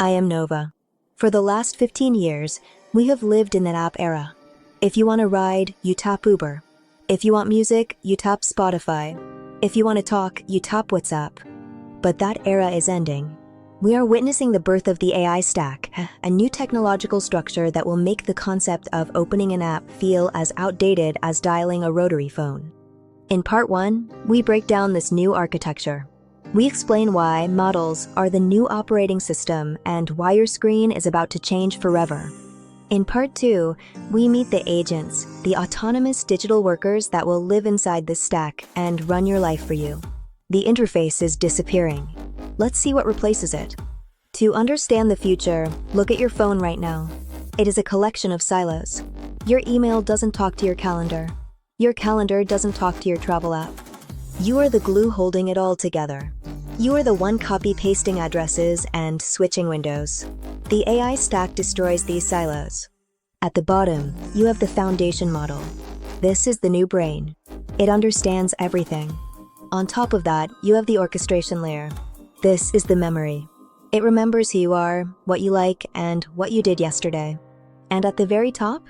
I am Nova. For the last 15 years, we have lived in that app era. If you want a ride, you tap Uber. If you want music, you tap Spotify. If you want to talk, you tap WhatsApp. But that era is ending. We are witnessing the birth of the AI stack, a new technological structure that will make the concept of opening an app feel as outdated as dialing a rotary phone. In part 1, we break down this new architecture. We explain why models are the new operating system and why your screen is about to change forever. In part 2, we meet the agents, the autonomous digital workers that will live inside this stack and run your life for you. The interface is disappearing. Let's see what replaces it. To understand the future, look at your phone right now. It is a collection of silos. Your email doesn't talk to your calendar. Your calendar doesn't talk to your travel app. You are the glue holding it all together. You are the one copy-pasting addresses and switching windows. The AI stack destroys these silos. At the bottom, you have the foundation model. This is the new brain. It understands everything. On top of that, you have the orchestration layer. This is the memory. It remembers who you are, what you like, and what you did yesterday. And at the very top,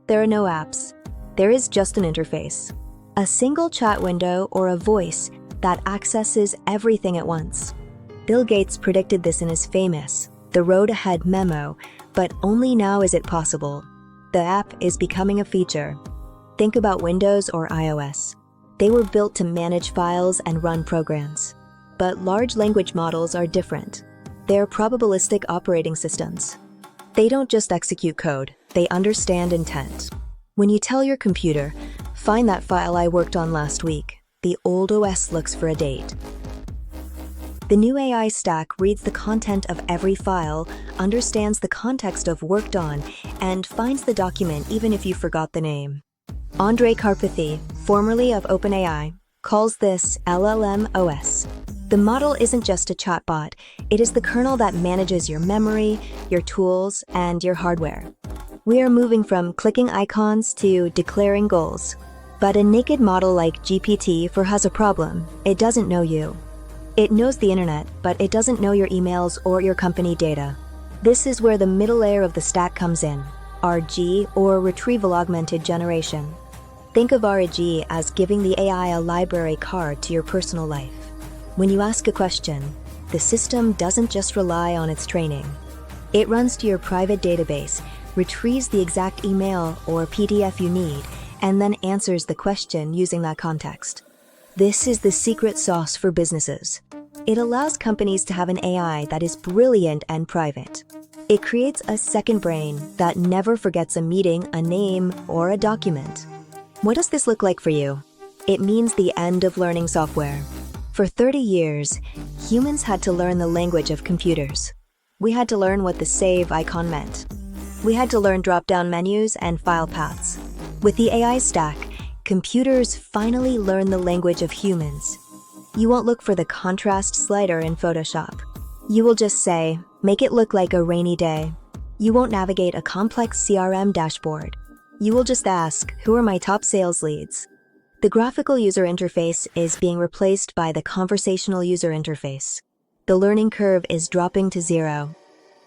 there are no apps. There is just an interface. A single chat window or a voice that accesses everything at once. Bill Gates predicted this in his famous "The Road Ahead" memo, but only now is it possible. The app is becoming a feature. Think about Windows or iOS. They were built to manage files and run programs. But large language models are different. They're probabilistic operating systems. They don't just execute code, they understand intent. When you tell your computer, "Find that file I worked on last week," the old OS looks for a date. The new AI stack reads the content of every file, understands the context of worked on, and finds the document even if you forgot the name. Andrej Karpathy, formerly of OpenAI, calls this LLM OS. The model isn't just a chatbot, it is the kernel that manages your memory, your tools, and your hardware. We are moving from clicking icons to declaring goals. But a naked model like GPT-4 has a problem. It doesn't know you. It knows the internet, but it doesn't know your emails or your company data. This is where the middle layer of the stack comes in, RG, or Retrieval Augmented Generation. Think of RG as giving the AI a library card to your personal life. When you ask a question, the system doesn't just rely on its training. It runs to your private database, retrieves the exact email or PDF you need, and then answers the question using that context. This is the secret sauce for businesses. It allows companies to have an AI that is brilliant and private. It creates a second brain that never forgets a meeting, a name, or a document. What does this look like for you? It means the end of learning software. For 30 years, humans had to learn the language of computers. We had to learn what the save icon meant. We had to learn drop-down menus and file paths. With the AI stack, computers finally learn the language of humans. You won't look for the contrast slider in Photoshop. You will just say, "Make it look like a rainy day." You won't navigate a complex CRM dashboard. You will just ask, "Who are my top sales leads?" The graphical user interface is being replaced by the conversational user interface. The learning curve is dropping to 0.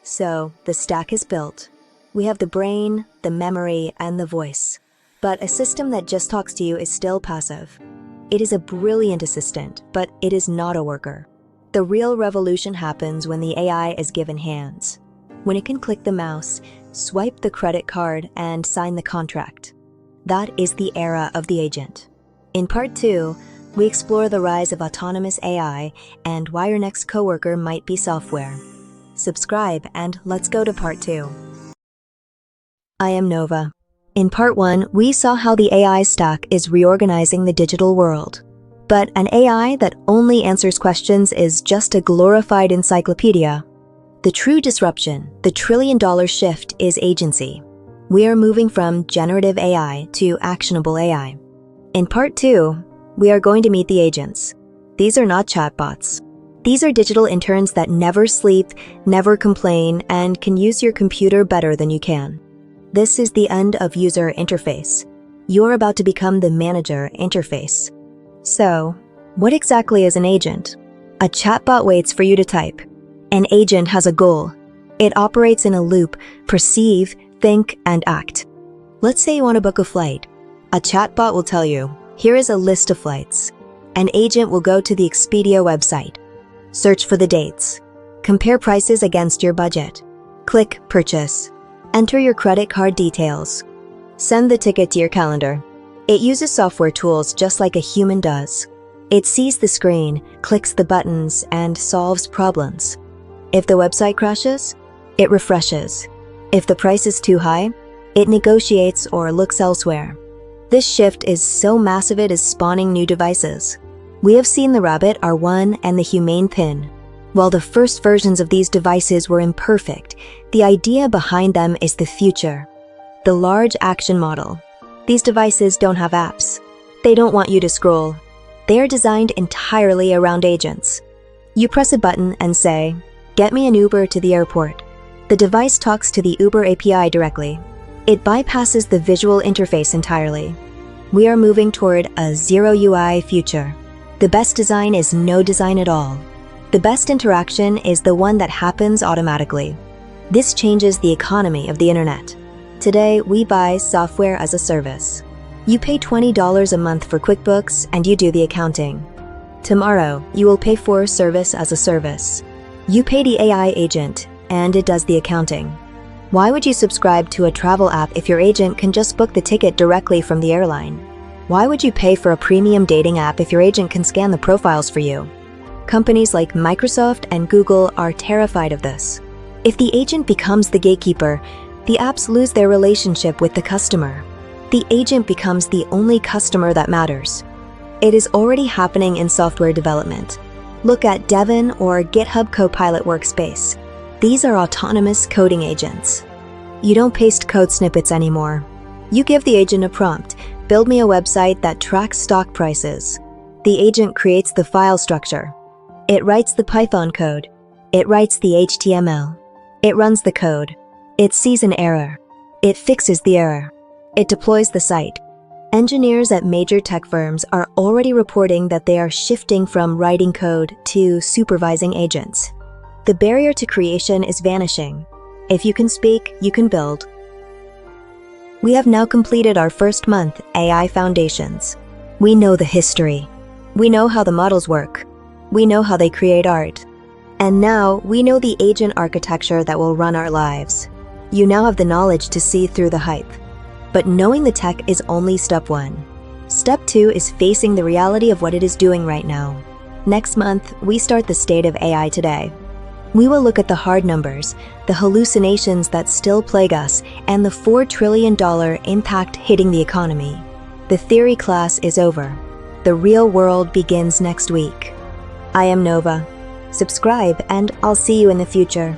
So, the stack is built. We have the brain, the memory, and the voice. But a system that just talks to you is still passive. It is a brilliant assistant, but it is not a worker. The real revolution happens when the AI is given hands. When it can click the mouse, swipe the credit card, and sign the contract. That is the era of the agent. In part 2, we explore the rise of autonomous AI and why your next coworker might be software. Subscribe and let's go to part 2. I am Nova. In part 1, we saw how the AI stack is reorganizing the digital world. But an AI that only answers questions is just a glorified encyclopedia. The true disruption, the trillion-dollar shift, is agency. We are moving from generative AI to actionable AI. In part 2, we are going to meet the agents. These are not chatbots. These are digital interns that never sleep, never complain, and can use your computer better than you can. This is the end of user interface. You're about to become the manager interface. So, what exactly is an agent? A chatbot waits for you to type. An agent has a goal. It operates in a loop: perceive, think, and act. Let's say you want to book a flight. A chatbot will tell you, here is a list of flights. An agent will go to the Expedia website. Search for the dates. Compare prices against your budget. Click Purchase. Enter your credit card details. Send the ticket to your calendar. It uses software tools just like a human does. It sees the screen, clicks the buttons, and solves problems. If the website crashes, it refreshes. If the price is too high, it negotiates or looks elsewhere. This shift is so massive it is spawning new devices. We have seen the Rabbit R1 and the Humane Pin. While the first versions of these devices were imperfect, the idea behind them is the future. The large action model. These devices don't have apps. They don't want you to scroll. They are designed entirely around agents. You press a button and say, "Get me an Uber to the airport." The device talks to the Uber API directly. It bypasses the visual interface entirely. We are moving toward a zero UI future. The best design is no design at all. The best interaction is the one that happens automatically. This changes the economy of the internet. Today, we buy software as a service. You pay $20 a month for QuickBooks and you do the accounting. Tomorrow, you will pay for service as a service. You pay the AI agent and it does the accounting. Why would you subscribe to a travel app if your agent can just book the ticket directly from the airline? Why would you pay for a premium dating app if your agent can scan the profiles for you? Companies like Microsoft and Google are terrified of this. If the agent becomes the gatekeeper, the apps lose their relationship with the customer. The agent becomes the only customer that matters. It is already happening in software development. Look at Devon or GitHub Copilot Workspace. These are autonomous coding agents. You don't paste code snippets anymore. You give the agent a prompt, build me a website that tracks stock prices. The agent creates the file structure. It writes the Python code. It writes the HTML. It runs the code. It sees an error. It fixes the error. It deploys the site. Engineers at major tech firms are already reporting that they are shifting from writing code to supervising agents. The barrier to creation is vanishing. If you can speak, you can build. We have now completed our first month, AI Foundations. We know the history. We know how the models work. We know how they create art. And now we know the agent architecture that will run our lives. You now have the knowledge to see through the hype. But knowing the tech is only step one. Step two is facing the reality of what it is doing right now. Next month, we start the state of AI today. We will look at the hard numbers, the hallucinations that still plague us, and the $4 trillion impact hitting the economy. The theory class is over. The real world begins next week. I am Nova. Subscribe and I'll see you in the future.